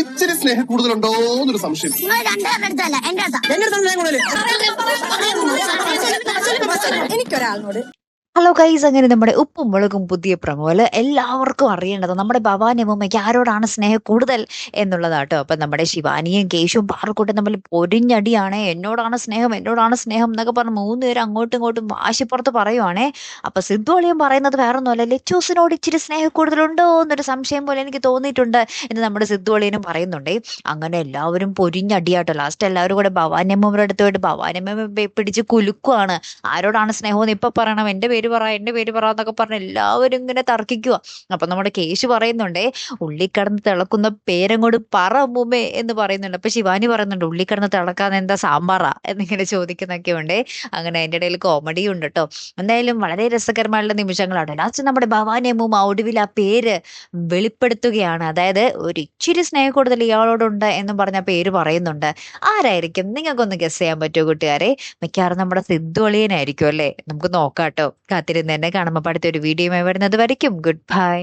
ഇച്ചിരി സ്നേഹം കൂടുതലുണ്ടോ എന്നൊരു സംശയം. എനിക്കൊരാളിനോട് ഹലോ ഗൈസ്, അങ്ങനെ നമ്മുടെ ഉപ്പും മുളകും പുതിയ പ്രമോല് എല്ലാവർക്കും അറിയേണ്ടത് നമ്മുടെ ഭവാനി അമ്മൂമ്മയ്ക്ക് ആരോടാണ് സ്നേഹം കൂടുതൽ എന്നുള്ളതാട്ടോ. അപ്പം നമ്മുടെ ശിവാനിയും കേശുവും പാറക്കൂട്ടും തമ്മിൽ പൊരിഞ്ഞടിയാണേ. എന്നോടാണ് സ്നേഹം എന്നൊക്കെ പറഞ്ഞ് മൂന്നുപേരും അങ്ങോട്ടും ഇങ്ങോട്ടും വാശിപ്പുറത്ത് പറയുവാണേ. അപ്പൊ സിദ്ധുവളിയും പറയുന്നത് വേറെ ഒന്നുമല്ല, ലച്ചൂസിനോട് ഇച്ചിരി സ്നേഹം കൂടുതലുണ്ടോ എന്നൊരു സംശയം പോലെ എനിക്ക് തോന്നിയിട്ടുണ്ട് എന്ന് നമ്മുടെ സിദ്ധുവളിയനും പറയുന്നുണ്ടേ. അങ്ങനെ എല്ലാവരും പൊരിഞ്ഞടിയാട്ടോ. ലാസ്റ്റ് എല്ലാവരും കൂടെ ഭവാനി അമ്മൂമ്മയുടെ അടുത്ത് പോയിട്ട് ഭവാനി അമ്മൂമ്മ പിടിച്ച് കുലുക്കുവാണ്. ആരോടാണ് സ്നേഹമെന്ന് ഇപ്പൊ പറയണം, എന്റെ പേര് പറ എന്നൊക്കെ പറഞ്ഞ് എല്ലാവരും ഇങ്ങനെ തർക്കിക്കുക. അപ്പൊ നമ്മുടെ കേശു പറയുന്നുണ്ടേ, ഉള്ളിക്കടന്ന് തിളക്കുന്ന പേരങ്ങോട് പറ അമ്മൂമ്മേ എന്ന് പറയുന്നുണ്ട്. അപ്പൊ ശിവാനി പറയുന്നുണ്ട്, ഉള്ളിക്കടന്ന് തിളക്കാന്ന് എന്താ സാമ്പാറാ എന്നിങ്ങനെ ചോദിക്കുന്നൊക്കെ ഉണ്ടേ. അങ്ങനെ അതിന്റെ ഇടയിൽ കോമഡിയും ഉണ്ട് കേട്ടോ. എന്തായാലും വളരെ രസകരമായുള്ള നിമിഷങ്ങളാണ്. ലാസ്റ്റ് നമ്മുടെ ഭവാനി അമ്മൂമ്മ ഒടുവിൽ ആ പേര് വെളിപ്പെടുത്തുകയാണ്. അതായത് ഒരു ഇച്ചിരി സ്നേഹം കൂടുതൽ ഇയാളോടുണ്ട് എന്നും പറഞ്ഞ പേര് പറയുന്നുണ്ട്. ആരായിരിക്കും? നിങ്ങൾക്കൊന്ന് ഗസ് ചെയ്യാൻ പറ്റുമോ കൂട്ടുകാരെ? മിക്കവാറും നമ്മുടെ സിദ്ധുവളിയനായിരിക്കും അല്ലേ? നമുക്ക് നോക്കാട്ടോ. കാത്തിരുന്ന് തന്നെ കാണുമ്പോൾ അടുത്തൊരു വീഡിയോയുമായി വരുന്നത് വരയ്ക്കും ഗുഡ് ബൈ.